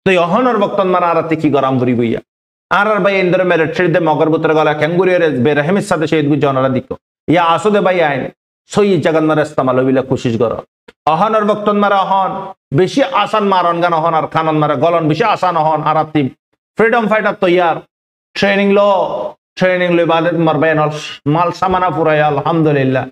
তো অহনর বক্তন মারা আরাতে কি গরাম ভরি বইয়া আর ভাই ইন্দর মেরে ছেড়ে দে মগর বুতরে গলা ক্যাঙ্গুরিয়ার বেরহমের সাথে শহীদ গু জনরা দিক ইয়া আসুদে ভাই আইন সই জাগান মারা ইস্তেমাল বিলা কোশিশ কর অহনর বক্তন মারা অহন বেশি আসান মারন গান অহন আর খানন মারা গলন বেশি আসান অহন আর আতি ফ্রিডম ফাইটার তৈয়ার ট্রেনিং লো বাদে মারবে মাল সামানা পুরাই আলহামদুলিল্লাহ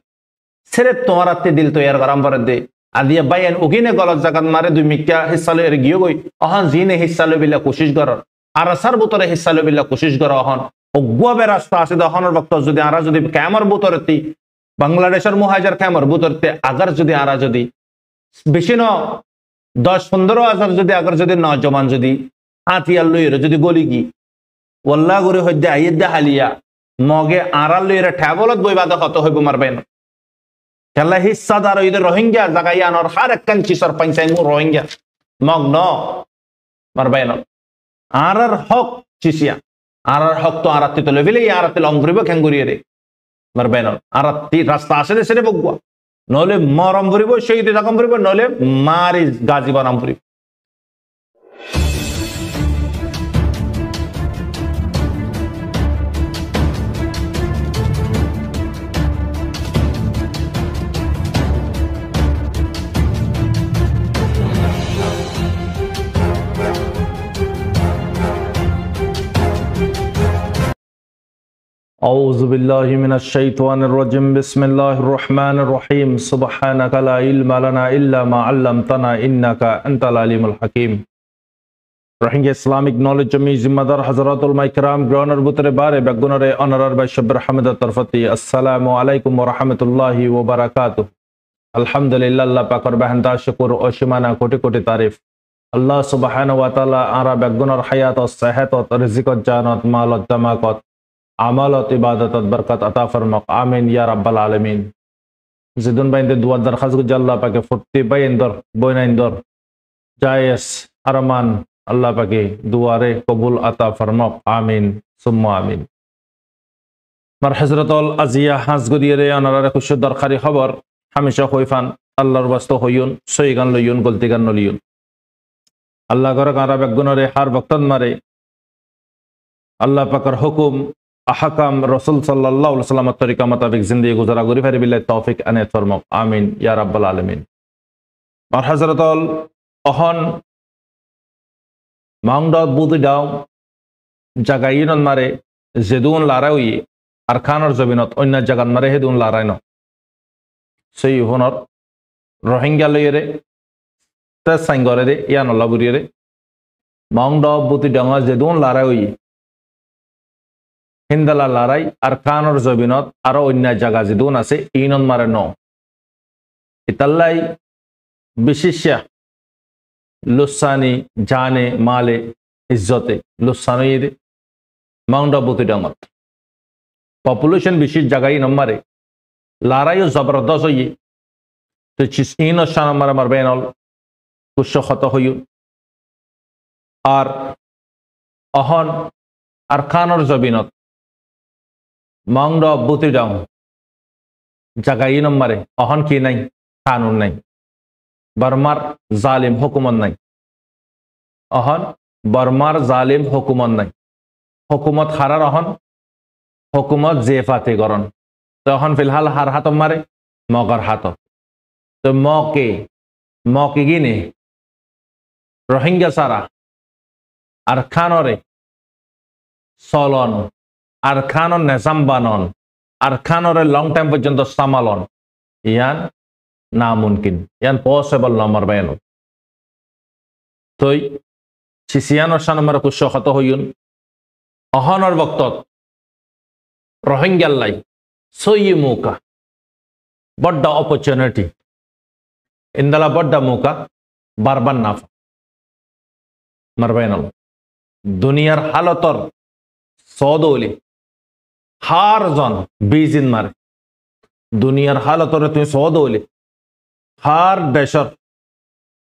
সিরেফ তোমার আত্মে দিল তৈয়ার গরম করে দে আদিয়া বাইন উগিনে গলত জাগাত মারে দুই মিক্কা হিস্সা লো এর গিয়ে গই অহন জিনে হিস্সা লো বিলা কোশিশ কর আর আসার বুতরে হিস্সা লো বিলা কোশিশ কর অহন অগুয়াবে রাস্তা আছে অহনর বক্ত যদি আরা যদি ক্যামর বুতরতি বাংলাদেশের মুহাজার ক্যামর বুতরতে আগার যদি আরা যদি বেশি ন 10-15 হাজার যদি আগার যদি নজমান যদি হাতিয়ার লইরে যদি গলি কি ওল্লা করে হইতে আইয়েদা হালিয়া মগে আড়াল লইরে ঠ্যাবলত বইবাদে হত হইব মারবেন খেলা হিস্সাদার ওই রোহিঙ্গা জাগাই আনর হার একখান চিসর পাইসাই মু রোহিঙ্গা মগ ন মারবেন আর হক চিসিয়া আর হক তো আরাত্তি তো লেভিলে আরাত্তি লং ঘুরিব খেঙ্গুরিয়ে রে মারবেন আরাত্তি রাস্তা আসে দে সেরে বগুয়া নহলে মরম ভরিব শহীদ রকম ভরিব নহলে মারি গাজী বানাম ভরিব أعوذ بالله من الشيطان الرجيم بسم الله الرحمن الرحيم سبحانك لا علم لنا إلا ما علمتنا إنك أنت العليم الحكيم Rohingya Islamic Knowledge Jami Zimmadar Hazaratul Maikram Groner Butre Bare Bagunare Honorar by Shabir Hamid Tarfati Assalamu alaikum wa rahmatullahi wa barakatuh Alhamdulillah Allah Pakar Bahanta Shukur Oshimana Koti Koti Tarif Allah Subhanahu wa Ta'ala Ara Bagunar Hayat o Sahat o Rizikot Janat Malot Damakot আমালত ইবাদতত বরকত আতা ফরমাক আমিন ইয়া রাব্বাল আলামিন জিদুন বাইন্দে দুয়া দরখাস্ত Goodge আল্লাহ পাকে ফুটি বাইন্দর বইনাইন্দর জায়েস আরমান আল্লাহ পাকে দুয়ারে কবুল আতা ফরমাক আমিন সুম্মা আমিন মার হযরতুল আজিয়া হাজগুদিরে অনারে খুশ দরকারি খবর হামেশা হইফান আল্লাহর ওয়াস্ত হইউন সইগান লইউন গলতিগান নলিউন আল্লাহ গর কারা বেগুনরে হার বক্তন মারে আল্লাহ পাকের হুকুম আহকাম রাসূল সাল্লাল্লাহু আলাইহি ওয়াসাল্লামের তরিকা মোতাবেক জিন্দেগি গুজারা করি ফারি বিল্লাহ তৌফিক আনাত ফরমাক আমিন ইয়া রাব্বাল আলামিন আর হযরতুল অহন মাংদ বুদি দাও জাগাইনন মারে জেদুন লারাউই আর খানর জমিনত অন্য জাগান মারে হেদুন লারাইন সেই হনর রোহিঙ্গা লইরে তে সাইঙ্গরে দে ইয়ান লাবুরিরে মাংদ বুদি ডাঙা জেদুন লারাউই হিন্দালা লড়াই আর খানর জমিনত আরো অন্য জায়গা যেদুন আছে ইনন মারে ন ইতাল্লাই বিশিষ্যা লুসানি জানে মালে ইজ্জতে লুসানি মাউন্ট বুতি ডাঙত পপুলেশন বিশেষ জায়গায় নম্বরে লড়াইও জবরদস্ত হইয়ে তো ইন শান মারে মারবে নল কুশ ক্ষত হইও আর অহন আর খানর জমিনত মাংড বুতি ডাং জাগাই নম্বরে অহন কি নাই কানুন নাই বর্মার জালিম হুকুমত নাই অহন বর্মার জালিম হুকুমত নাই হুকুমত হারার অহন হুকুমত জেফাতে গরন তো অহন ফিলহাল হার হাত মারে মগর হাত তো মকে গিনে রোহিঙ্গা সারা আর খানরে চলন আর খানর নেজাম বানন আর খানরে লং টাইম পর্যন্ত সামালন ইয়ান না মুমকিন ইয়ান পসিবল নম্বর বাইন তই সিসিয়ানর সানমার কুশ ক্ষত হইউন অহনর বক্তত রোহিঙ্গাল্লাই সই মৌকা বড্ড অপরচুনিটি ইন্দালা বড্ড মৌকা বারবার নাফা মারবাইন দুনিয়ার হালতর সদৌলি হার জন বিজিন মারে দুনিয়ার হালতরে তুমি সদৌলি হার দেশর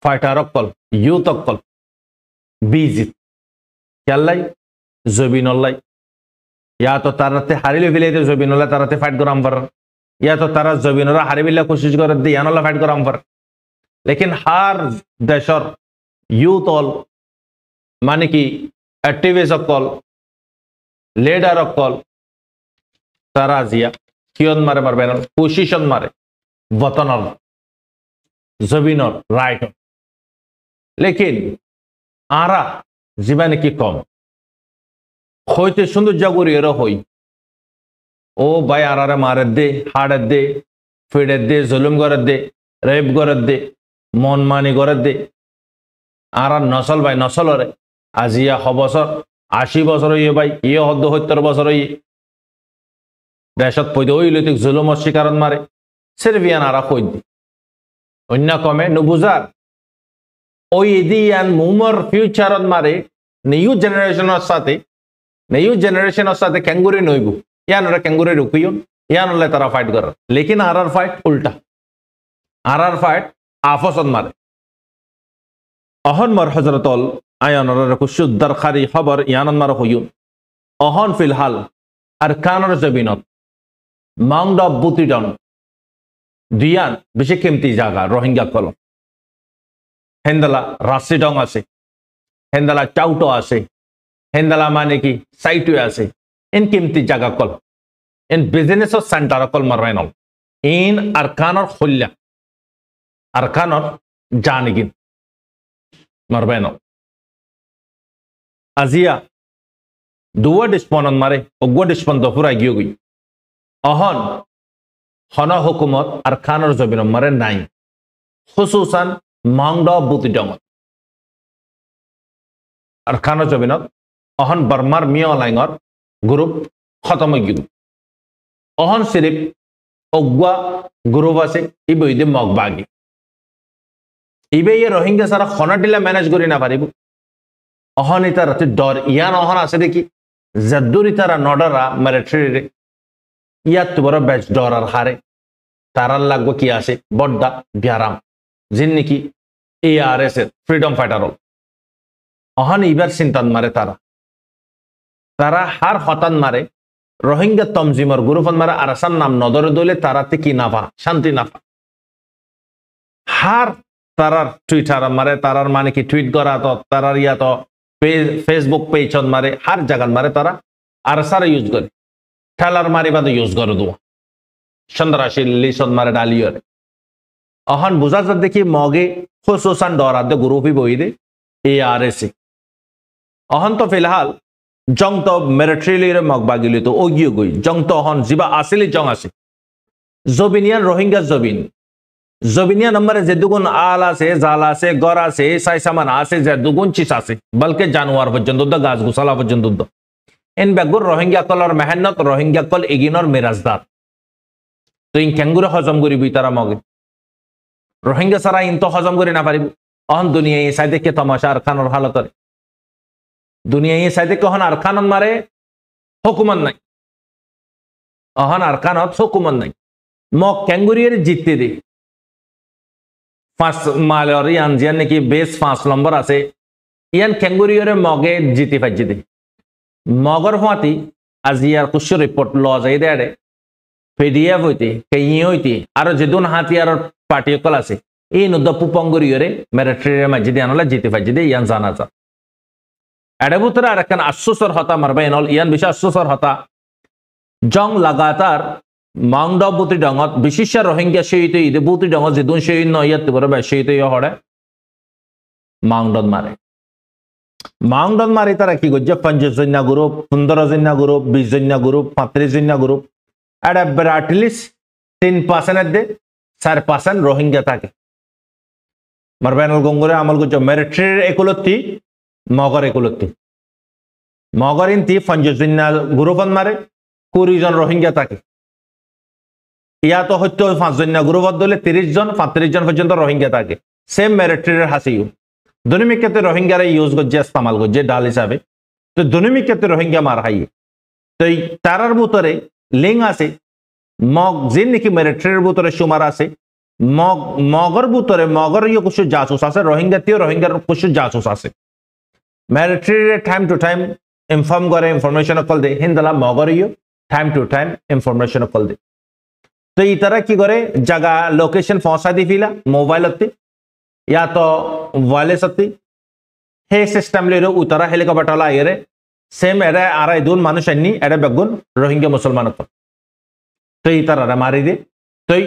ফাইটার অকল ইউথ অকল বিজিত কেলাই জবিনল্লাই ইয়া তো তারাতে হারিলে ফেলে জবিনল্লা তারাতে ফাইট করাম পার ইয়া তো তারা জবিনরা হারিবিল্লা কোশিশ করে দিয়ে ইয়ানল্লা ফাইট করাম পার লেকিন হার দেশর ইউথ অল মানে কি অ্যাক্টিভিস্ট অকল লিডার অকল তারা আজিয়া কিয়ন মারে মারবে না পজিশন মারে বতনর জবিনর রাইট লেকিন আরা জীবনে কি কম হইতে সৌন্দর্য করি এর হই ও ভাই আরারে মারে দে হাড়ের দে ফিডের দে জুলুম করার দে রেপ করার দে মন মানি করার দে আর নসল ভাই নসলরে আজিয়া বছর 80 বছর ইয়ে ভাই ইয়ে 70 বছর ইয়ে দেশত পয়দে ওই লৈতিক জুলুমর শিকারত মারে সেরভিয়ান আরা কই দি অন্য কমে নুবুজার ওই এদিয়ান মুমর ফিউচারত মারে নিউ জেনারেশনের সাথে ক্যাঙ্গুরি নইব ইয়ানরা ক্যাঙ্গুরি রুকিয়ন ইয়ানলে তারা ফাইট কর লেকিন আরার ফাইট উল্টা আরার ফাইট আফসত মারে অহন মর হজরতল আয়ানর কুশুদ্দার খারি খবর ইয়ানন মার হইয়ুন অহন ফিলহাল আর কানর জবিনত মাউন্ট অফ বুতিডন দিয়ান বেশি কেমতি জায়গা রোহিঙ্গা কল হেন্দালা রাশিডং আছে হেন্দালা চাউটো আছে হেন্দালা মানে কি সাইটু আছে ইন কেমতি জায়গা কল ইন বিজনেস সেন্টার কল মারাইনল ইন আরকানর খল্লা আরকানর জানিগিন মারবেনল আজিয়া দুয়া ডিসপনন মারে অগুয়া ডিসপন দফুরা গিয়ে গই অহন হন হুকুমত আর খানর জবিন মারে নাই খুসুসান Mount of বুতিডংত R খানর জবিনত Ahon বর্মার মিয় লাইঙর group খতম গিয়ে অহন সিরিপ অগুয়া গ্রুপ আছে ইবইদে মগবাগি ইবে ইয়ে রোহিঙ্গা সারা খনাটিলা ম্যানেজ করি না পারিব অহন ইতার ডর ইয়ান অহন আছে দেখি জদ্দুরি তারা নডরা মিলিটারি ইয়াত বড় বেচ ডর আর হারে তারার লাগবো কি আছে বড্ডা বিয়ারাম যিন নাকি ARS এর ফ্রিডম ফাইটার অহন ইবার চিন্তান মারে তারা হার হতান মারে রোহিঙ্গা তমজিমর গ্রুপন মারে আরাসান নাম নদরে দলে তারাতে কি নাফা শান্তি নাফা হার তারার টুইটার মারে তারার মানে কি টুইট করা তো তারার ইয়া তো ফেসবুক পেজ মারে হার জায়গান মারে তারা আরসার ইউজ করে ঠেলার মারি বাদ ইউজ করে দোয়া সন্দ্রাসী লিসন মারে ডালিয়রে অহন বুঝা যা দেখি মগে খুসুসান ডরাদে গ্রুপই বই দে ARS অহন তো ফিলহাল জং তো মিলিটারির মগবাগিলি তো ওগিয়ে গই জং তো অহন জিবা আসিলি জং আছে জবিনিয়ান রোহিঙ্গা জবিনিয়া নম্বরে যে দুগুণ আল আছে জাল আছে গর আছে সাই সামান আছে যে দুগুণ চিস আছে বলকে জানোয়ার পর্যন্ত গাছ গুছালা পর্যন্ত এন বেগুর রোহিঙ্গা কলর মেহনত রোহিঙ্গা কল এগিনর মেরাজদার তো ইন ক্যাঙ্গুরে হজম করিবি তারা মগে রোহিঙ্গা সারা ইন তো হজম করি না পারিব অহন দুনিয়া এই সাইডে কে তমাশা আর খানোর হালতরে দুনিয়া এই সাইডে কখন আর খানন মারে হুকুমত নাই অহন আর খানত হুকুমত নাই মগ ক্যাঙ্গুরিয়ের জিততে দে 5 মাইলর ইয়ান জিয়ান নাকি বেস 5 নম্বর আছে ইয়ান ক্যাঙ্গুরিয়ের মগে জিতে ফাইজি দে মগর ফাঁতি আজিয়ার কুশো রিপোর্ট ল যাই দেড়ে PDF হইতে কেই হইতে আর যেদুন হাতিয়ার পার্টি কল আছে এই নদ্দ পুপঙ্গরিয়রে মিলিটারির মাঝে দিয়ে আনলে জিতে ফাইজি দে ইয়ান জানা যা এডে বুতরে আর একখান আশ্বসর হতা মারবা এনল ইয়ান বেশি আশ্বসর হতা জং লাগাতার মাউন্ট অফ বুতি ডঙত বিশিষ্ট রোহিঙ্গা সেইতে ইদে বুতি ডঙত যেদুন সেই নয়াত বড় সেইতে হড়ে মাউন্টত মারে তারা কি করছে 50 জন্য গ্রুপ 15 জন্য গ্রুপ 20 জন্য গ্রুপ 35 জন্য গ্রুপ এটা ব্রাটলিস 3% দে 4% রোহিঙ্গা থাকে মারবানুল গঙ্গুরে আমল করছে মিলিটারির একলতি মগর একলতি মগর ইনতি 50 জন্য গ্রুপন মারে 20 জন রোহিঙ্গা থাকে ইয়া তো হয়তো 5 জন্য গ্রুপত দলে 30 জন 35 জন পর্যন্ত রোহিঙ্গা থাকে সেম মিলিটারির হাসিও দুনিমি ক্ষেত্রে রোহিঙ্গারা ইউজ করছে ইস্তেমাল করছে ডাল হিসাবে তো দুনিমি ক্ষেত্রে রোহিঙ্গা মার হাইয়ে তো এই তারার ভিতরে লিঙ্ক আছে মগ যে নাকি মিলিটারির ভিতরে সুমার আছে মগর ভিতরে মগর ইয়ে কিছু জাসুস আছে রোহিঙ্গাতেও রোহিঙ্গার কিছু জাসুস আছে মিলিটারির টাইম টু টাইম ইনফর্ম করে ইনফরমেশন কল দে হিন্দালা মগর ইয়ে টাইম টু টাইম ইনফরমেশন কল দে তো এই তারা কি করে জায়গা লোকেশন পৌঁছা দি ফিলা মোবাইল ইয়া তো ওয়ারলেস হে সিস্টেম লইরে উতারা হেলিকপ্টার লাইরে সেম এরা আড়াই দুন মানুষ আনি এটা বেগুন রোহিঙ্গা মুসলমান তুই তারা মারি দে তুই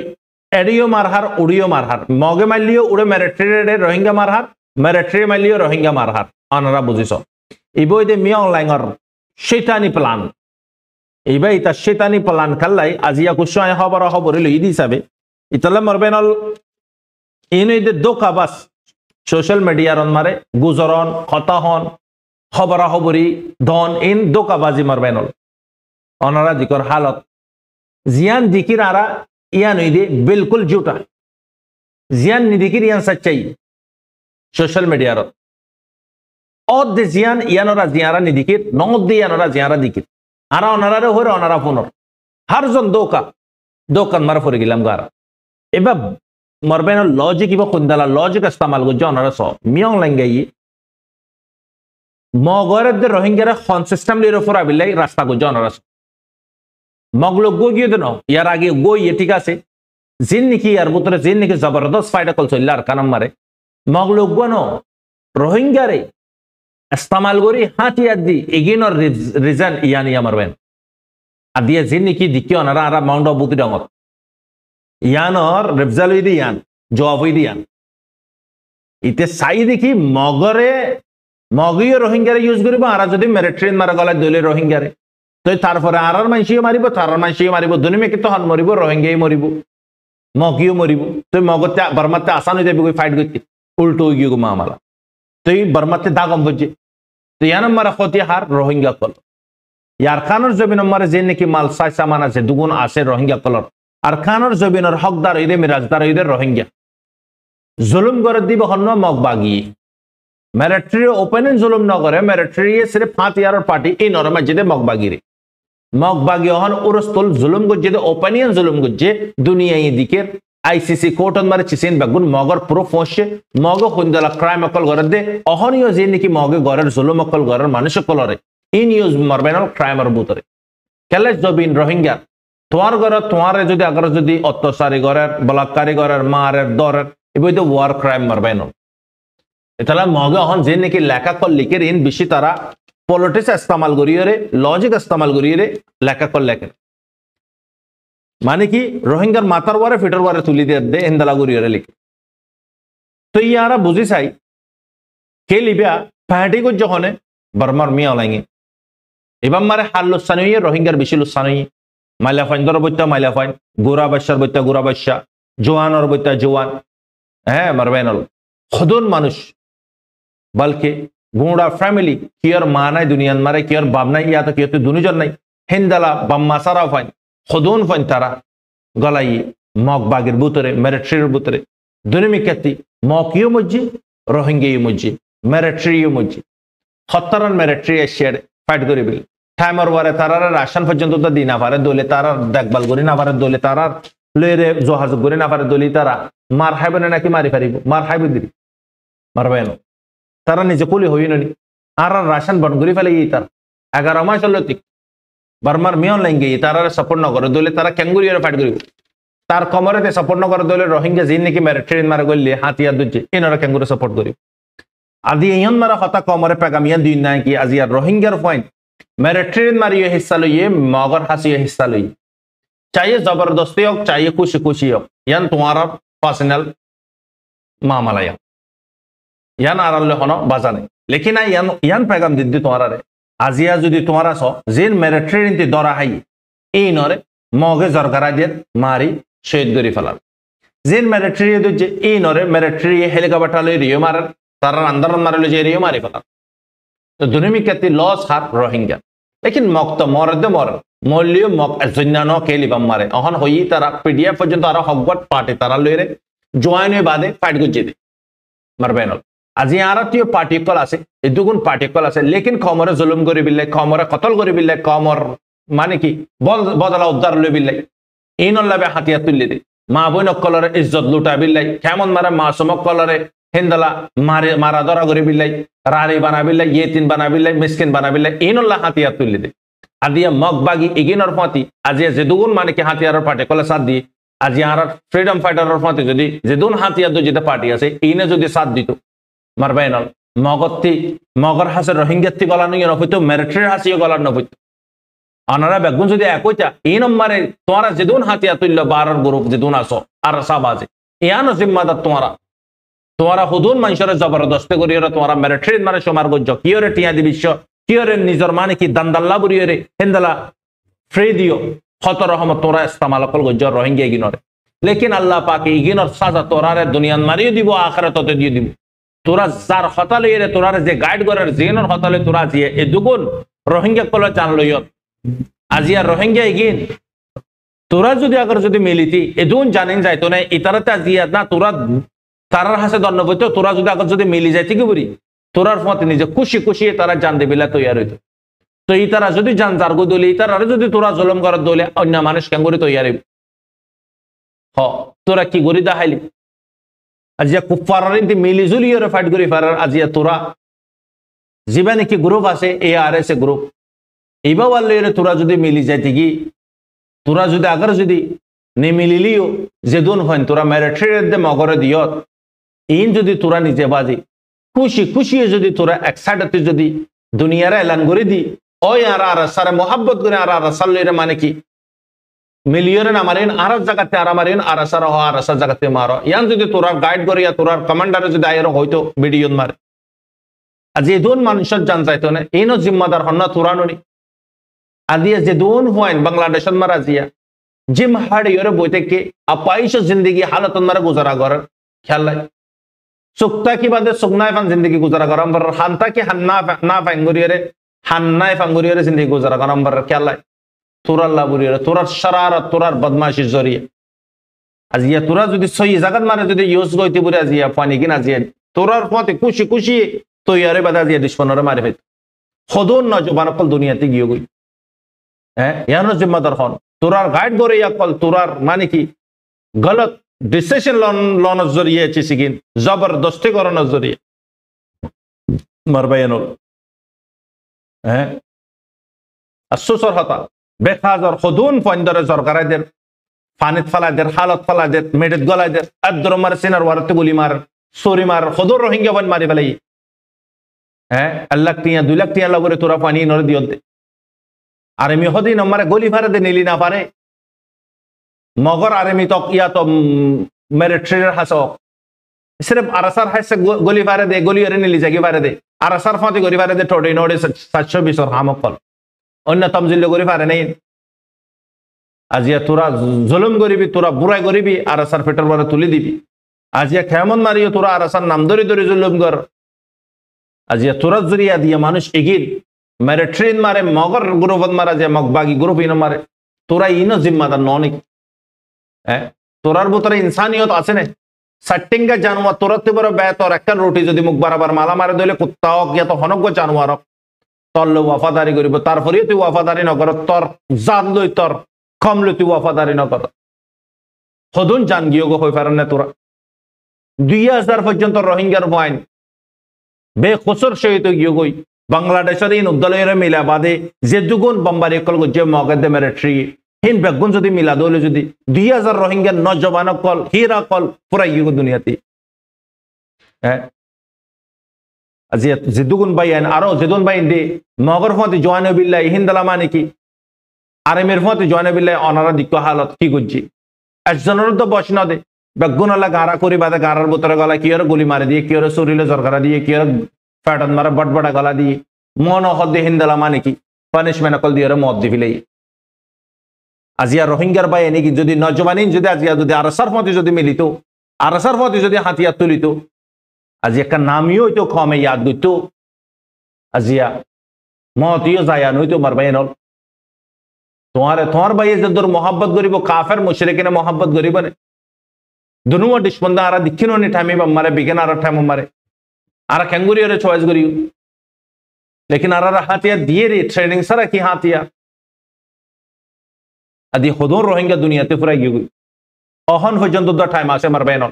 এডিও মারহার উড়িও মারহার মগে মারলিও উড়ে মেরিট্রি রোহিঙ্গা মারহার মেরিট্রি মারলিও রোহিঙ্গা মারহার অনারা বুঝিস ইবই দে মিয়া অনলাইনর শৈতানি প্ল্যান এইবা ইতা শৈতানি প্ল্যান খাল্লাই আজিয়া কুশায় খবর লই দি হিসাবে ইতালে মরবেনল ইনই দে দোকাবাস সোশ্যাল মিডিয়ার মারে গুজরন খতাহন খবরাখবরি ধন ইন দোকাবাজি মরবেনল অনারা দিকর হালত জিয়ান দিকির আরা ইয়ান হইদে বিলকুল জুটা জিয়ান নিদিকির ইয়ান সচ্চাই সোশ্যাল মিডিয়ার অদ দে জিয়ান ইয়ানরা জিয়ারা নিদিকির নদ দে ইয়ানরা জিয়ারা দিকির আরা অনারারে হরে অনারা ফোনর হারজন দোকান মারা ফরে গেলাম গারা এবার মরবেন লজিক ইবা খুন্দালা লজিক ইস্তেমাল করছে অনারা সব মিয়ং লাঙ্গাই মগরের দে রোহিঙ্গারা খন সিস্টেম লির উপর আবিলাই রাস্তা করছে অনারা মগলো গিয়ে দেন ইয়ার আগে গইয়ে ঠিক আছে জিন নাকি ইয়ার ভিতরে জিন নাকি জবরদস্ত ফায়দা কল চললে আর কানাম মারে মগলো গনো রোহিঙ্গারে ইস্তেমাল করি হাতিয়ার দি এগিনর রিজন ইয়ানি মারবেন আর দিয়ে জিন নাকি দিকে অনারা আর মাউন্ট অফ বুতি ডঙত ইয়ানর রেফজাল হইদি ইয়ান জবাব হইদি ইয়ান ইতে চাই দেখি মগীয় রোহিঙ্গারে ইউজ করিব আর যদি মেরিট্রিন মারা গলায় দলে রোহিঙ্গারে তো তারপরে আর মানসিও মারিব তার মানসিও মারিব দুনিমেকে তখন মরিব রোহিঙ্গাই মরিব মগীও মরিব তুই মগতে বর্মাতে আসান হয়ে যাবি ফাইট করতে উল্টো হয়ে গিয়ে মামালা তুই বর্মাতে দাগম বুঝছে তো ইয়ান মারা ক্ষতি হার রোহিঙ্গা কল ইয়ার খানোর জমিন মারে যে নাকি মাল সাই সামান আছে দুগুণ আছে রোহিঙ্গা কলর আর খানোর জমিনের হকদার হইদে মিরাজদার হইদে রোহিঙ্গা জুলুম করে দিব হন্য মগ বাগিয়ে মেরিট্রি ওপেনিং জুলুম ন করে মেরিট্রি সির্ফ 5 ইয়ার পার্টি এই নরমা যেতে মগ বাগিরে মগ বাগি হন উরস্তুল জুলুম গজ্জে ওপেনিয়ন জুলুম গজ্জে দুনিয়া দিকে আইসিসি কোর্টন মারে চিসিন বেগুন মগর পুরো ফোসে মগ খুন্দলা ক্রাইম অকল করে দে অহনিও যে নাকি মগে গরের জুলুম অকল গরের মানুষ কলরে ইন ইউজ মারবেনল ক্রাইমের বুতরে কেলে জবিন রোহিঙ্গা তোমার ঘর তোমার যদি আগর যদি অত্যাচারী ঘরের বলাৎকারী ঘরের মারের দরের এবার তো ওয়ার ক্রাইম মারবেন এটা মগে হন যে নাকি লেখা কল লিখে ইন বেশি তারা পলিটিক্স ইস্তেমাল করিয়ে লজিক ইস্তেমাল করিয়ে লেখা কল লেখে মানে কি রোহিঙ্গার মাথার ওয়ারে ফিটার ওয়ারে তুলি দিয়ে দে ইন্দালা করিয়ে লিখে তো ইয়ারা বুঝি চাই কে লিবিয়া ফাহাটি কর যখন বর্মার মিয়া লাইঙে এবার মারে হাল লুসানি হইয়ে রোহিঙ্গার বেশি লুসানি হইয়ে মাইলা ফাইন ধর বইতা মাইলা ফাইন গোরা বাদশার বইতা গোরা বাদশা জোয়ানর বইতা জোয়ান হ্যাঁ মারবেনল খদুন মানুষ বলকে গুঁড়া ফ্যামিলি কিয়র মা নাই দুনিয়ান মারে কিয়র বাপ নাই ইয়া তো কিয়র তো দুনিজন নাই হিন্দালা বাম্মা সারা ফাইন খদুন ফাইন তারা গলাই মগ বাগের বুতরে মেরিট্রির বুতরে দুনিমি কেতি মকিও মজ্জি রোহিঙ্গিও মজ্জি মেরিট্রিও মজ্জি হত্তারান মেরিট্রি এশিয়ার ফাইট করে বিল টাইমর ওয়ারে তারার রাশন পর্যন্ত তো দিনা পারে দলে তারা দেখভাল করি না পারে দলে তারার লইরে যোগাযোগ করে না পারে দলি তারা মার খাইবে না নাকি মারি পারিব মার খাইবে দিবি মারবেন তারা নিজে কুলি হই নি আর রাশন বন্ধ করে ফেলে তার 11 মাস হলো ঠিক বারমার মিয়ন লাইঙ্গে তারা সাপোর্ট ন করে দলে তারা ক্যাঙ্গুরিয়ার ফাইট করিব তার কমরেতে সাপোর্ট ন করে দলে রোহিঙ্গা জিন নাকি মেরে ট্রেন মারে গলি হাতিয়ার দুজে এনরা ক্যাঙ্গুরি সাপোর্ট করিব আদি ইয়ন মারা কথা কমরে পেগামিয়ান দুই নাই কি আজি আর রোহিঙ্গার পয়েন্ট मेरे ट्रेन मारियो हिस्सा लइए मगर हासियो हिस्सा लइए चाहिए जबरदस्ती हो चाहिए खुशी खुशी हो यान तुम्हारा पर्सनल मामला यान आरल्ले हनो बाजा नहीं लेकिन यान यान पैगाम दिद्दी तुम्हारा रे आजिया जुदी तुम्हारा सो जिन मेरे ट्रेन ती दरा हाई ए नरे मगे जरगरा दिए मारी शहीद गरी फलाल जिन मेरे ट्रेन दुजे ए नरे मेरे ट्रेन हेलिकॉप्टर ले रियो मार तारा अंदर मारे ले जे रियो मारी फलाल तो दुनिया में कहती लॉस हार रोहिंग्या लेकिन मक तो मरदे मर मौलियो मक जिन्नानो के लिए बम मारे अहन होई तारा पीडीएफ पर्यंत तारा हकगट पार्टी तारा लइरे জয়েন হয়ে বাদে ফাইট করছে দে মারবেনল আজি আরতীয় পার্টিকল আছে এই দুগুণ পার্টিকল আছে লেকিন খমরে জুলুম করে বিল্লাই খমরে কতল করে বিল্লাই খমর মানে কি বদলা উদ্ধার লই বিল্লাই ইনল্লাবে হাতিয়ার তুললে দে মা বোন কলরে ইজ্জত লুটা বিল্লাই কেমন মারে মাসুমক কলরে হিন্দলা মারা ধরা করে বিল্লাই রানী বানা বিল্লাই ইয়েতিন বানা বিল্লাই মিসকিন বানা বিল্লাই ইনল্লা হাতিয়ার তুললে দে আদিয়া মগবাগি এগিনর ফাতি আজি যে দুগুণ মানে কি হাতিয়ারের পার্টিকল সাথ দিয়ে আজি আর ফ্রিডম ফাইটারের ফাতি যদি যে দুন হাতিয়ার দো যেটা পার্টি আছে ইনে যদি সাথ দিত মারবেনল মগত্তি মগর হাসে রোহিঙ্গাত্তি গলানো ইয়ে নফিত মেরিট্রির হাসিও গলার নফিত আনারা বেগুন যদি একইটা এই নম্বরে তোমারা যেদুন হাতিয়া তুলল বারর গ্রুপ যেদুন আসো আর সাবাজে ইয়ানো জিম্মাদার তোমারা হুদুন মানুষের জবরদস্তি করিয়ে তোমারা মেরিট্রির মানে সমার গজ্জ কিয়রে টিয়া দি বিশ্ব কিয়রে নিজের মানে কি দান্দাল্লা বুড়িয়ে হেন্দালা ফ্রি দিও হত রহমত তোরা ইস্তেমাল কল গজ্জ রোহিঙ্গা ইগিনরে লেকিন আল্লাহ পাক ইগিনর সাজা তোরারে দুনিয়ান মারিয়ে দিব আখিরাততে দিয়ে দিব তোরা যার হতালে এরে তোরারে যে গাইড করার জিনর হতালে তোরা জিয়ে এ দুগুণ রোহিঙ্গা কল জান লইয়ত আজিয়া রোহিঙ্গা ইগিন তোরা যদি আগর যদি মিলিতি এ দুন জানেন যাইতো না ইতারাতে আজিয়া না তোরা তারার হাসে দণ্ড বইতো তোরা যদি আগর যদি মিলি যাইতি কি বলি তোরার মতে নিজে খুশি খুশি তারা জান দেবিলা তৈয়ার হইতো তো এই তারা যদি জান জারগো দলি তারা যদি তোরা জুলুম করার দলে অন্য মানুষ কেন করে তৈয়ার হইব হ তোরা কি গরি দেখাইলি আজিয়া কুফারার ইন্তি মিলি জুলি ওরে ফাইট করি ফারার আজিয়া তোরা জীবনে কি গ্রুপ আছে ARS গ্রুপ এইবা বললে তোরা যদি মিলি যাইতে কি তোরা যদি আগর যদি নে মিলিলিও যেদুন হন তোরা মেরিট্রির দে মগরে দিয়ত ইন যদি তোরা নিজে বাজি খুশি খুশি যদি তোরা একসাথে যদি দুনিয়ারে এলান করে দি ওই আর সারে মোহাব্বত করে আর সাল্লের মানে কি মিলিয়নে না মারেন আর জায়গাতে আর মারেন আর সারা হ আর সার জায়গাতে মারো ইয়ান যদি তোরা গাইড করিয়া তোরার কমান্ডারে যদি আয়ের হয়তো ভিডিও মারে আজ এই দুন মানুষের জান যাইতো না এইনো জিম্মাদার হন না তোরা ননি আদিয়া যে দুন হইন বাংলাদেশের মারা জিয়া जिम हाड़ योरे बोते के अपाइश जिंदगी हालत मारे गुजारा कर ख्याल लाई सुखता की बात सुखना फन जिंदगी गुजारा कर अंबर हंता की हन्ना ना फंगुरियरे हन्ना फंगुरियरे जिंदगी गुजारा कर अंबर ख्याल लाई तुरा लाबुरियरे तुरा शरारत तुरा बदमाशी जरिए अजिया तुरा जुदी सही जगत मारे जुदी यूज गोइती बुरे अजिया पानी की नाजिया तुरा फते खुशी खुशी तो यारे बता दिया दुश्मनों मारे फिर खुदों न जो बानकल दुनिया ती गियो गई है यानो जिम्मेदार खान तुरार गाइड करे या कल तुरार माने की गलत डिसीजन लोन जरिए चिसिगिन जबरदस्ती करन जरिए मरबायनो हैं असुसर हता बेखाजर खुदून फंदर सरकाराদের ফানিত ফালাদের হালত ফালাদের মেডেত গলাদের আদ্র মার সিনার ওয়ারতে গুলি মার সরি মার খুদুর রোহিঙ্গা বন মারি ফেলাই हैं 1 লাখ টিয়া 2 লাখ টিয়া লাগরে তোরা পানি নর দিও দে आर्मी होदी नम्बरे गोली फारे दे नीली ना पारे मगर आर्मी तो या तो मेरिट्रियर हसो सिर्फ आरसर है गोली फारे दे गोली अरे नीली जगह फारे दे आरसर फाते गोली फारे दे टोडे नोडे 720 और हामकल अन्य तमजिल गोली फारे नहीं आजिया तुरा जुलुम गरीबी तुरा बुराई गरीबी आरसर फेटर बारे तुली दीबी आजिया खेमन मारियो तुरा आरसर नाम दरी दरी जुलुम कर आजिया तुरा जरिया दिया मानुष एगिल मेरिट्रीन मारे मगर ग्रुप मारा जे मगबागी ग्रुप इन मारे তোরা ইনো জিম্মাদার ননিক হ্যাঁ তোরার ভিতরে ইনসানিয়ত আছে না সট্টিঙ্গা জানোয়ার তোরতে বড় ব্যয় তোর একটা রুটি যদি মুখ বরাবর মালা মারে দিলে কুত্তা হোক ইয়া তো হনজ্ঞ জানোয়ার হোক তোর লো ওয়াফাদারি করিব তারপরে তুই ওয়াফাদারি নকর তোর জাত লই তোর কম লই তুই ওয়াফাদারি নকর হদুন জান গিয়ে গো হই পারেন না তোরা 2000 পর্যন্ত রোহিঙ্গার বয়ান বেখসর শহীদ গিয়ে গই বাংলাদেশের ইন উদ্দলের মিলা বাদে যে দুগুণ বম্বারি কল যে মগদে মিলিটারি হিন বেগুন যদি মিলা দলে যদি 2000 রোহিঙ্গা নজওয়ান কল হীরা কল পুরা ইগো দুনিয়াতে হ্যাঁ আজি যে দুগুণ বাইন আরো যেদুন বাইন দে মগর ফতে জওয়ান বিল্লাহ হিন্দালা মানে কি আরমের ফতে জওয়ান বিল্লাহ অনারা দিক হালত কি গজ্জি একজনের তো বস না দে বেগুন আলা গারা করি বাদে গারার ভিতরে গলা কি আর গুলি মারি দিয়ে কি আর শরীরে জরকারা দিয়ে কি আর फैटन मारा बट बड़ा गला दी मोनो हद हिंदला माने की पनिशमेंट कल दिए मौत दी फिले आजिया रोहिंग्यार बाय एने की जदि नौजवानिन जदि आजिया जदि आरसर फते जदि मिलितो आरसर फते जदि हाथियार तुलितो आजिया का नामियो तो खमे याद गइतो आजिया मौतियो जाया नइतो मरबायनल তোমার ভাই যদর मोहब्बत করিব কাফের মুশরিকিনে मोहब्बत করিব না দুনুয়া দুশমনদা আরা দিখিনো নি ঠামি মারে বিগেন আরা ঠাম মারে आरा कैंगुरियर चॉइस करियो लेकिन आरा हाथिया दिए रे ट्रेनिंग सरा की हाथिया आदि खुदों रोहिंग्या दुनियाते पुरा गियो अहन पर्यন্ত द टाइम आसे मारबायन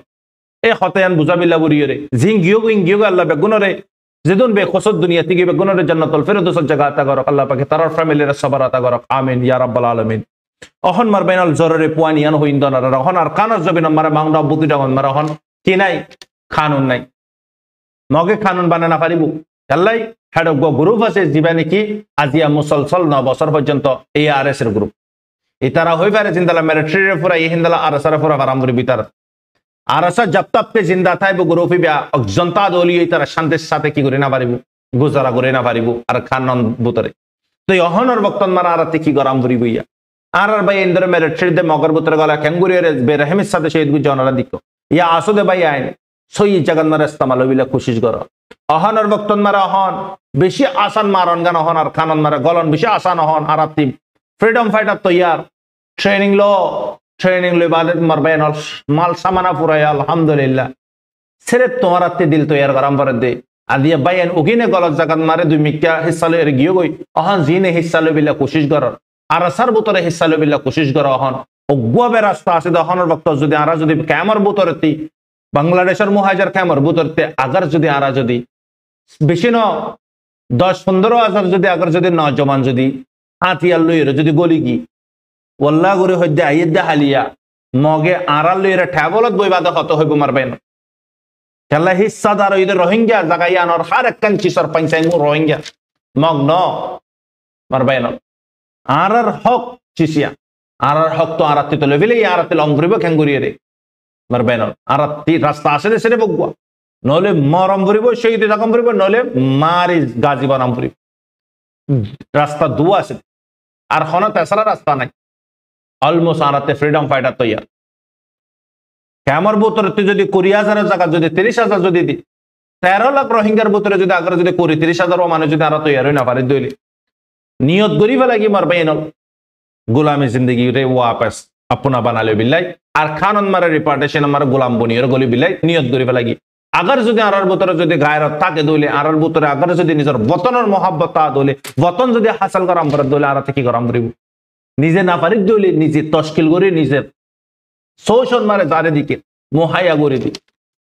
ए खतायान बुजाबिल्ला बुरियरे जिं गियो अल्लाह बेगुनरे जिदुन बे खसद दुनियाते गे बेगुनरे जन्नतुल फिरदौस जगह आता गरक अल्लाह पाके तारार फैमिली रे सबर आता गरक आमीन या रब्बल आलामीन अहन मारबायन जररे पुआनियान होइंदन आरा अहन आर कानर जबिन मारा मांगदा बुति डागन मारा अहन कि नाइ कानून नाइ মগে খানুন বানানা পারিব খেলাই হেড গ্রুপ আছে যিবা নাকি আজিয়া মুসলসল 9 বছর পর্যন্ত ARS এর গ্রুপ ইতারা হই পারে জিন্দালা মিলিটারি পুরা হিন্দালা আরসার পুরা আরামপুরি ভিতর আরসা জব তক কে জিন্দা থাইব গ্রুপ বিয়া জনতা দলীয় ইতারা শান্তির সাথে কি করে না পারিব গুজারা করে না পারিব আর খানন বুতরে তো অহনর বক্তন মারা আরাতে কি গরাম ভরি গইয়া আর ভাই ইন্দর মিলিটারি দে মগর বুতরে গলা ক্যাঙ্গুরিয়র বেরহমির সাথে শহীদ গু জনরা দিকো ইয়া আসুদে ভাই আইন সই জাগান্নার ইস্তেমাল বিলা কোশিশ কর অহনর বক্তন মারা অহন বেশি আসান মারন গান অহন আর খানন মারা গলন বেশি আসান অহন আর আতি ফ্রিডম ফাইটার তৈয়ার ট্রেনিং লো বাদে মারবেন মাল সামানা পুরাই আলহামদুলিল্লাহ সিরেফ তোমার আত্মে দিল তৈয়ার গরম করে দে আদিয়া বাইন উগিনে গলত জাগাত মারে দুই মিক্কা হিস্সা লো এর গিয়ে গই অহন জিনে হিস্সা লো বিলা কোশিশ কর আর আসার বুতরে হিস্সা লো বিলা কোশিশ কর অহন অগুয়াবে রাস্তা আছে অহনর বক্ত যদি আরা যদি ক্যামর বুতরতি বাংলাদেশের মুহাজার ক্যামর বুতরতে আগার যদি আরা যদি বেশি ন 10-15 হাজার যদি আগার যদি নজমান যদি হাতিয়ার লইর যদি গলি কি ওল্লা করে হইতে আইয়দা হালিয়া মগে আড়াল লইরে ঠ্যাবলত বইবাদে হত হইব মারবেন খেলা হিস্সাদার ওই রোহিঙ্গা জাগাই আনর হার একখান চিসর পাইসাই রোহিঙ্গা মগ ন মারবেন আর হক চিসিয়া আর হক তো আরাত্তি তো লেভিলে আরাত্তি লং করিব খেঙ্গুরিয়ে রে মারবেন আরাত্তি রাস্তা আসে দে সেরে বগুয়া নলে মরম করিব শহীদ রকম করিব নলে মারি গাজী বানাম করিব রাস্তা দু আছে আর হন তেসরা রাস্তা নাই অলমোস্ট আরাতে ফ্রিডম ফাইটার তৈয়ার ক্যামর বুতরতে যদি 20,000 জায়গা যদি 30,000 যদি দি 13 লাখ রোহিঙ্গার বুতরে যদি আগে যদি 30,000 মানুষ যদি আরা তৈয়ার হই না পারে দইলে নিয়ত গরিব লাগি মারবে এনল গোলামি জিন্দগি রে ওয়াপস আপনা বানালে বিল্লাই আর খানন মারে রিপার্টেশন আমার গোলাম বনিয়র গলি বিল্লাই নিয়ত গরিব লাগি আগার যদি আরার বুতরে যদি গায়রত থাকে দইলে আরার বুতরে আগার যদি নিজের বতনের মহব্বত দইলে বতন যদি হাসিল করাম করে দইলে আরা থেকে গরম করিব নিজে না পারি দইলে নিজে তশকিল করে নিজের শোষণ মারে যারে দিকে মোহাইয়া করে দি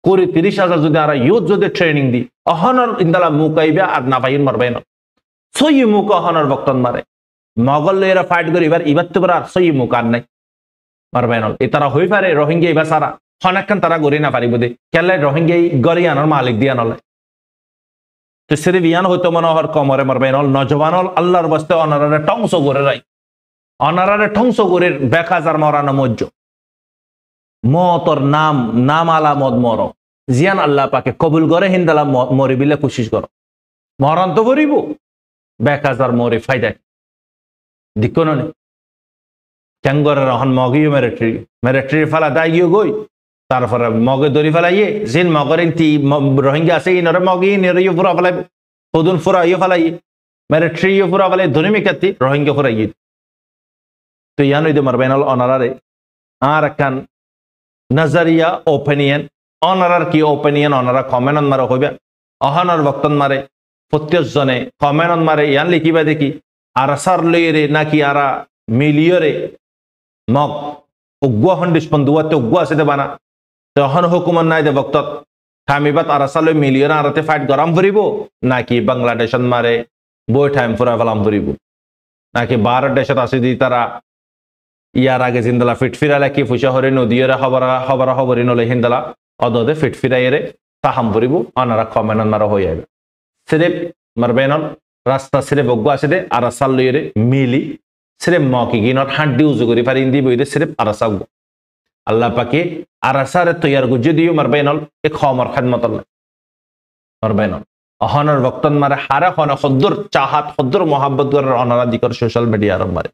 করে 30,000 যদি আরা ইউথ যদি ট্রেনিং দি অহনর ইন্দালা মুকাইবে আর না পাইন মারবে না সই মুখ অহনর বক্তন মারে মগল এরা ফাইট করি এবার তো আর সই মুখ আর নাই মারবে না এ তারা হই পারে রোহিঙ্গা এবার সারা অনেকক্ষণ তারা গড়ি না পারিব দে কেলে রোহিঙ্গা গড়ি আনার মালিক দিয়া নলে তো সেরে বিয়ান হইতো মনে হর কমরে মারবে নল নজওয়ান আল্লাহর বস্তে অনারারে টংস করে রাই অনারারে ধ্বংস করে বেকাজার মরানো মজ্জ মতর নাম আলামত মর জিয়ান আল্লাহ পাকে কবুল করে হিন্দালা মরি বিলে কোশিশ কর মরণ তো করিব বেকাজার মরে ফায়দা দিক নে ক্যাঙ্গরের হন মগিও মেরিট্রি ফেলা দায় গিয়ে গই তারপরে মগে দড়ি ফেলাইয়ে জিন মগরিন তি রোহিঙ্গা আছে ইনরে মগি নিরিও পুরা ফেলাই হদুন ফুরা ইয়ে ফেলাইয়ে মেরিট্রি পুরা ফেলাই ধনী মিকাতি রোহিঙ্গা ফুরাইয়ে তো ইয়ান হইতে মারবেন অনারারে আর একখান নজরিয়া ওপিনিয়ন অনারার কি ওপিনিয়ন অনারা কমেন্ট মারে হইবে অহনার বক্তন মারে প্রত্যেকজনে কমেন্ট মারে ইয়ান লিখিবা দেখি আর সার লইরে নাকি আরা মিলিয়রে মগ উগ্গুয়া হন্ডিস বন্ধুয়াতে উগ্গুয়া আছে বানা তখন হুকুমত নাই দে বক্তত থামিবাত আর সালে মিলিয়ন আরাতে ফাইট গরম করিব নাকি বাংলাদেশত মারে বই টাইম ফুরা ফেলাম করিব নাকি ভারত দেশত আছে দি তারা ইয়ার আগে জিন্দালা ফিট ফিরালে কি ফুসা হরে নদীরে হবরা হবরি নলে হিন্দালা অদদে ফিট ফিরাইরে তাহাম করিব অনারা কমেন্ট মারা হয়ে যাবে সিরেপ মারবেন রাস্তা সিরেপ অজ্ঞ আছে দে আর সাল লইরে মিলি সিরেপ মকি গিনত হাড্ডি উজু করি পারি ইন্দি বইদে সিরেপ আর সাগ আল্লাহ পাকে আর সারে তৈয়ার গুজে দিও মারবেন এ খমর খাদমত মারবেন অহনর বক্তন মারে হারা খন খদ্দুর চাহাত খদ্দুর মোহাব্বত করার অনারা দিকর সোশ্যাল মিডিয়া আর মারে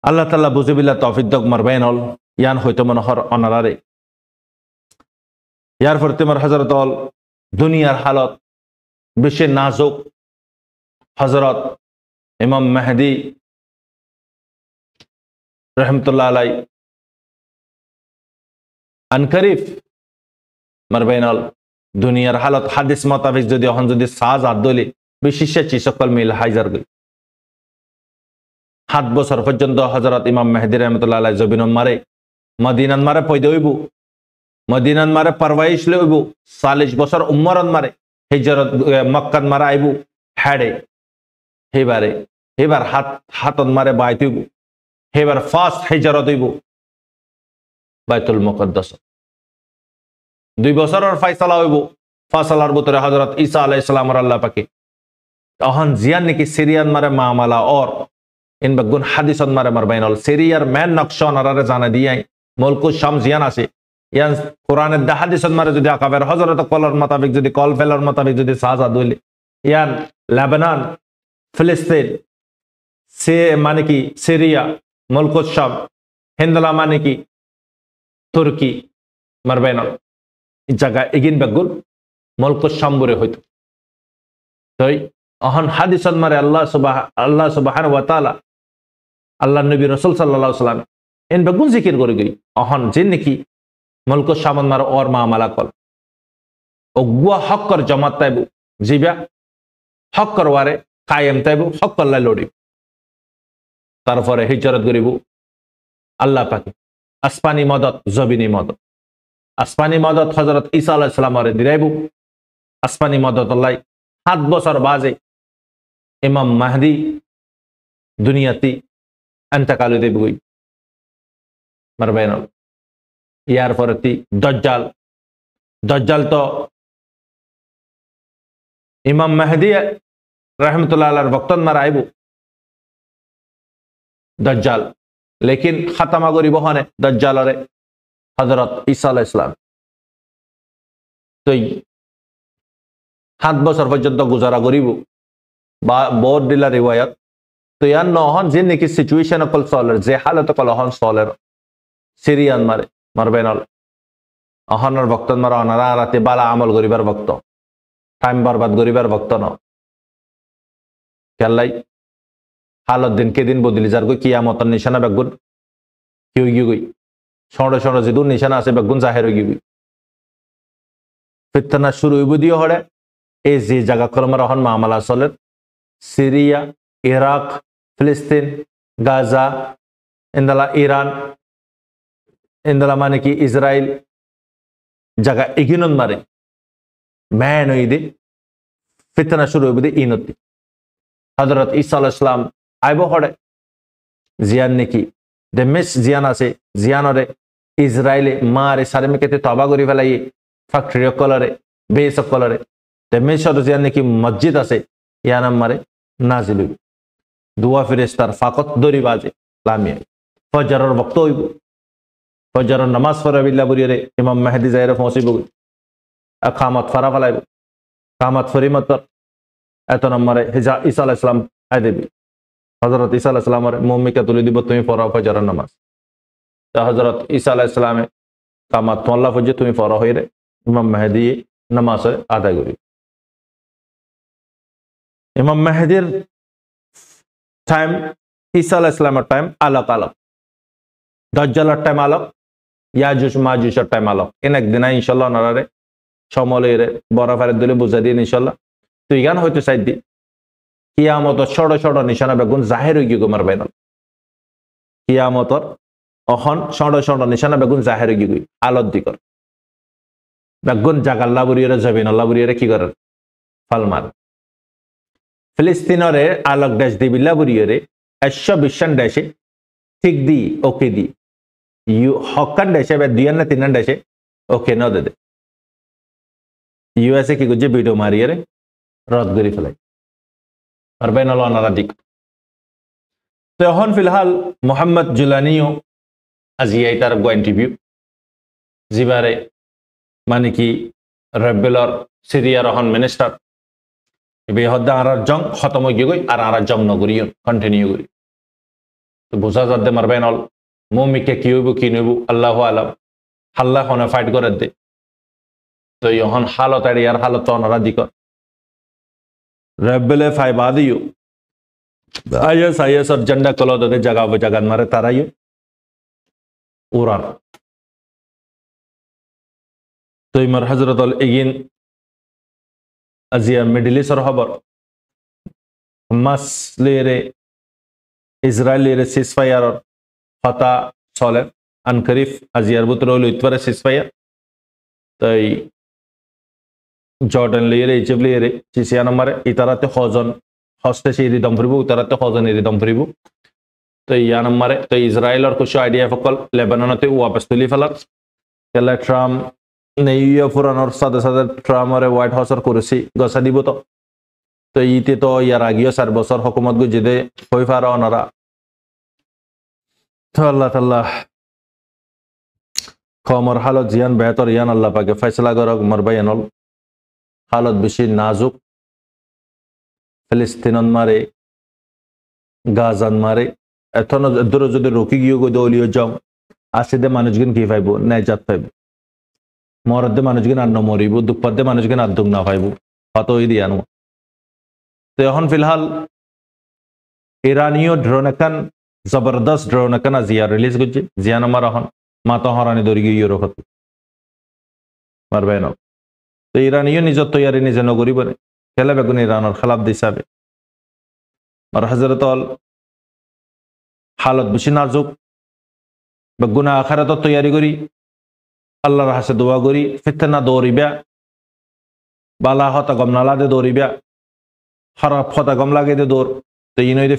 আল্লাহ তাআলা বুঝিবিল্লাহ তৌফিক দক মারবেন ইয়ান হয়তো মনোহর অনারারে ইয়ার ফরতে মার হযরত দুনিয়ার হালত বেশি নাজুক হযরত ইমাম মেহেদী রহমতুল্লাহ আলাই আনকারিফ মারবেন দুনিয়ার হালত হাদিস মোতাবেক যদি এখন যদি সাজ আদলি বিশেষ সকল মিল হাইজার গই 7 বছর পর্যন্ত হযরত ইমাম মেহেদী রহমতুল্লাহ আলাই জবিন মারে মদিনান মারে পয়দা হইব মদিনান মারে পারওয়াইশ লইব 40 বছর উম্মরন মারে হিজরত মক্কান মারা আইব হেডে এবার হাতন মারে বাইত হইব এবার ফার্স্ট হিজরত হইব বাইতুল মুকদ্দাস 2 বছরের ফয়সালা হইব ফাসালার ভিতরে হযরত ঈসা আলাইহিস সালাম আল্লাহ পাকে তখন জিয়ান নাকি সিরিয়ান মারে মামালা और इन बगुन হাদিসন মারে মারবাইনল সিরিয়ার ম্যান নকশন আরারে জানা দিয়াই মুলকুশ শাম জিয়ান আছে ইয়ান কোরআনের দা হাদিসন মারে যদি আকাবের হযরত কলর মোতাবেক যদি কল ফেলার মোতাবেক যদি সাজাদ হইলে ইয়ান লেবানন ফিলিস্তিন সে মানে কি সিরিয়া মুলকুশ শাম হিন্দলা মানে কি তুর্কি মারবাইনল জায়গা এগিন বগুন মুলকুশ শাম বরে হইতো তাই অহন হাদিসন মারে আল্লাহ সুবহানাহু ওয়া তাআলা আল্লাহ নবী রাসূল সাল্লাল্লাহু আলাইহি ওয়াসাল্লাম এন বগুন জিকির করে গই অহন যে নাকি মুলকুশ শামন মার और মামলা কল ওগুয়া হকর জামাত তাইবু জিবা হকর ওয়ারে কায়েম তাইবু হকর লাই লড়ি তারপরে হিজরত করিব আল্লাহ পাকে আসমানি মদত জবিনি মদত আসমানি মদত হযরত ঈসা আলাইহিস সালামরে দিরাইবু আসমানি মদত আল্লাহ 7 বছর বাজে ইমাম মাহদি দুনিয়াতি अंतकाल देबुई मरबेन यार फरती दज्जाल दज्जाल तो इमाम महदी रहमतुल्लाह अलैहि वक्तन मराइबु दज्जाल लेकिन खत्मा करी बहने दज्जाल रे हजरत ईसा अलैहिस सलाम तो 7 বছর পর্যন্ত গুজারা করিবু বা বহুত দিলা রিওয়ায়াত तो यार नौहन जिन की सिचुएशन कल सॉलर जे हालत कल हन सॉलर सिरियान मारे मरबेनल अहनर वक्तन मारा अनारा राते बाला अमल गरीबार वक्त टाइम बर्बाद गरीबार वक्त न केलाई हालत दिन के दिन बदली जार को कियामत निशाना बेगुन की होगी गई छोड़ो छोड़ो जिदुन निशाना से बेगुन जाहिर होगी गई फितना शुरू हुई बुदियो हड़े ए जे जगह कल मारा हन मामला सॉलर सीरिया इराक फिलिस्तीन गाजा इंदला ईरान इंदला माने की इजराइल जगह इगिनन मारे मैन हुई दे फितना शुरू हुई दे इनती हजरत ईसा अलैहिस सलाम आइबो हड़े जियान ने की दे मिस जियाना से जियानरे इजराइले मारे सारे में कहते तौबा करी फेलाई फैक्ट्री कलरे बेस कलरे दे मिस और जियान ने की मस्जिद आसे यानाम मारे नाजिल हुई दुआ फिरिस्तार फाकत दरी बाजे लामिया फजरर वक्त होइबो फजरर नमाज फराबिल्ला बुरिरे इमाम मेहदी जायरे फौसिबो अकामत फरा फलाइबो कामत फरिमत एत नम्बरे हिजा ईसा अलैहिस सलाम आदेबी हजरत ईसा अलैहिस सलाम रे मुम्मी के तुली दिबो तुमी फरा फजरर नमाज ता हजरत ईसा अलैहिस सलाम कामत मोल्ला फजे तुमी फरा होइरे इमाम मेहदी नमाज आदा करी इमाम मेहदीर टाइम ईसा अलैहिस सलाम टाइम अलग अलग दज्जाल टाइम अलग याजुज माजुज टाइम अलग इन एक दिन इंशाल्लाह नरारे समलेरे बड़ा फारे दिले बुझा दिए इंशाल्लाह तो इगान হয়তো সাইদ দি কিয়ামত ছোট ছোট নিশানা বেগুন জাহির হই গিয়ে গোমার বাইনাল কিয়ামতর অহন ছোট ছোট নিশানা বেগুন জাহির হই গিয়ে আলত দিকর বেগুন জাগাল্লা বুরিরে জবিন আল্লাহ বুরিরে কি করে ফালমার ফিলিস্তিনরে আলোক দেশ দিবিল্লা বুরিয়রে 120 দেশে ঠিক দি ওকে দি ইউ হকান দেশে বা দুইয়ান না তিনান দেশে ওকে ন দে ইউএসএ কি গুজে ভিডিও মারিয়রে রদ গরি ফেলাই আর বাইনাল অনারা দিক তো এখন ফিলহাল মোহাম্মদ জুলানিও আজিয়াই তার গো ইন্টারভিউ জিবারে মানে কি রেবেলর সিরিয়ার হন মিনিস্টার बेहदा आर जंग खत्म हो गई और आर जंग नगरी कंटिन्यू करी तो बुझा जाते मरबेन अल मोमी के की होबो की नबो अल्लाह आलम हल्ला होने फाइट करे दे तो यहन हालत आड़ी यार हालत तो अनरा दिक रेबेले फाइबादियो आईएस और झंडा कलो दे जगह वो जगह मारे तारायो उरान तो इमर हजरत अल एगिन अजिया मिडिल ईस्ट और खबर हमास लेरे इजराइल लेरे सीजफायर और फता सोले अनकरीफ अजियार बुतरोल इतवरे सीजफायर तो जॉर्डन लेरे इजिप्ट लेरे चिसिया नंबर इतराते खजन हस्ते से इरी दमफ्रीबु इतराते खजन इरी दमफ्रीबु तो या नंबर तो इजराइल और कुछ आइडिया फकल लेबनान ते वापस तुली फलर केला ट्रम्प নেইয়া পুরানোর সাথে সাথে ট্রাম্পের হোয়াইট হাউসের করেছি গছা দিব তো ইতে তো ইয়ার আগেও 4 বছর হুকুমত গুজিদে হই পারে ওনারা তো আল্লাহ তাআলা কমর হালত জিয়ান বেহতর ইয়ান আল্লাহ পাকে ফয়সালা করক মরবায়ানল হালত বেশি নাজুক ফিলিস্তিনন মারে গাজান মারে এখন দূর যদি রকি গিয়ে গো দলিও যাও আসিদে মানুষজন কি পাইব নেজাত পাইব মরদে মানুষজন আর মরিব দুঃপদে মানুষজন আর দুঃখ না পাইব হত ওই দিয়ানো তো এখন ফিলহাল ইরানীয় ড্রোন এখান জবরদস্ত ড্রোন এখান জিয়া রিলিজ করছে জিয়ান আমার এখন মাতা হরানি দৌড়ি গিয়ে রকত মারবে না তো ইরানীয় নিজের তৈয়ারি নিজে নগরী বনে খেলে বেগুন ইরানের খেলাফ দিশাবে আর হজরত হালত বেশি নাজুক বেগুনা আখারাত তৈয়ারি করি আল্লাহর হাসে দোয়া করি ফিতনা দৌড়িবা বালা হতা গম নালাদে দৌড়িবা খারাপ হতা গম লাগে দে দৌড় তো ইনইদে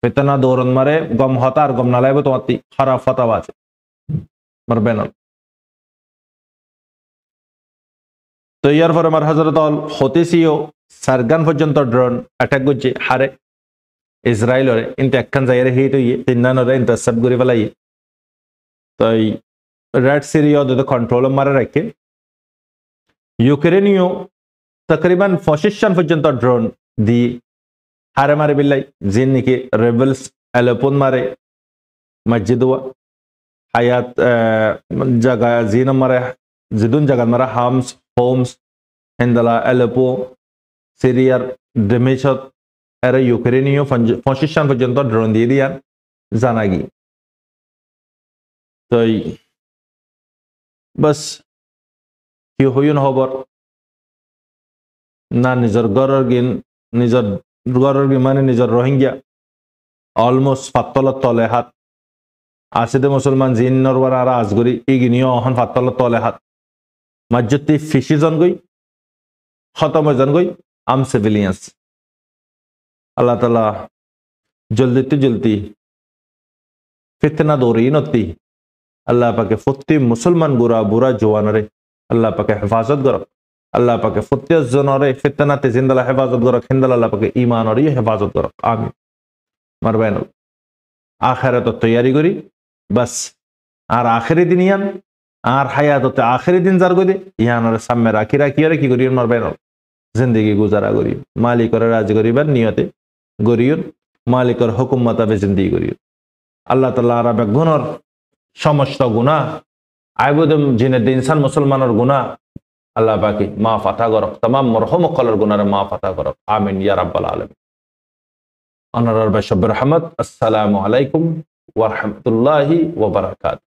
ফিতনা দৌড়ন মারে গম হতা আর গম নালাইব তোমার খারাপ হতা আছে মারবে না তো ইয়ার পরে আমার হজরত হতেছিও সারগান পর্যন্ত ড্রোন অ্যাটাক করছে হারে ইসরায়েলরে কিন্তু একখান জায়গায় হিট হইয়ে তিনজনরে ইন্টারসেপ্ট করে ফেলাই তো রেড সিরিয়া কন্ট্রোল মারে রাখে ইউক্রেনীয় তকরিবান 25 পর্যন্ত ড্রোন দি হারে মারে বিল্লাই জিন নাকি রেবেলস এলোপন মারে মসজিদ হায়াত জায়গা জিন মারে জিদুন জায়গা মারে হামস হোমস হেন্দালা এলোপো সিরিয়ার ডেমেশত এরা ইউক্রেনীয় 25 পর্যন্ত ড্রোন দিয়ে দিয়ান জানা গি তো বাস কি হইন খবর না নিজের গড়ের গিন মানে নিজের রোহিঙ্গা অলমোস্ট ফাত্তলত তলে হাত আসিদে মুসলমান জিন্নর বার আর আজগরি ইগিনিও অহন ফাত্তলত তলে হাত মসজিদটি ফিসি জন গই খতম জন গই আম সিভিলিয়ান্স আল্লাহ তাআলা জলদি ফিতনা দৌড়ি নতি আল্লাহ পাকে ফত্তি মুসলমান গুরা বুরা জওয়ানরে আল্লাহ পাকে হেফাজত করক আল্লাহ পাকে ফত্তি জনরে ফিতনাতে জিন্দালা হেফাজত করক হিন্দাল আল্লাহ পাকে ঈমানরে হেফাজত করক আমিন মারবেন আখিরাত তৈয়ারি করি বাস আর আখিরি দিন ইয়ান আর হায়াততে আখিরি দিন যার গদে ইয়ানরে সামনে রাখি কি করি মারবেন জিন্দগি গুজারা করি মালিকর রাজ করিবার নিয়তে গরিয়ন মালিকর হুকুম মোতাবে জিন্দগি করিয়ন আল্লাহ তাআলা আরবে গুনার সমস্ত গুনাহ আইবুদম জিনে ইনসান মুসলমানের গুনাহ আল্লাহ পাকি মাফ আতা করক तमाम মরহুম কলর গুনারে মাফ আতা করক আমিন ইয়া রাব্বাল আলামিন আনার রব্বে রহমত আসসালামু আলাইকুম ওয়া রাহমাতুল্লাহি ওয়া বারাকাতুহু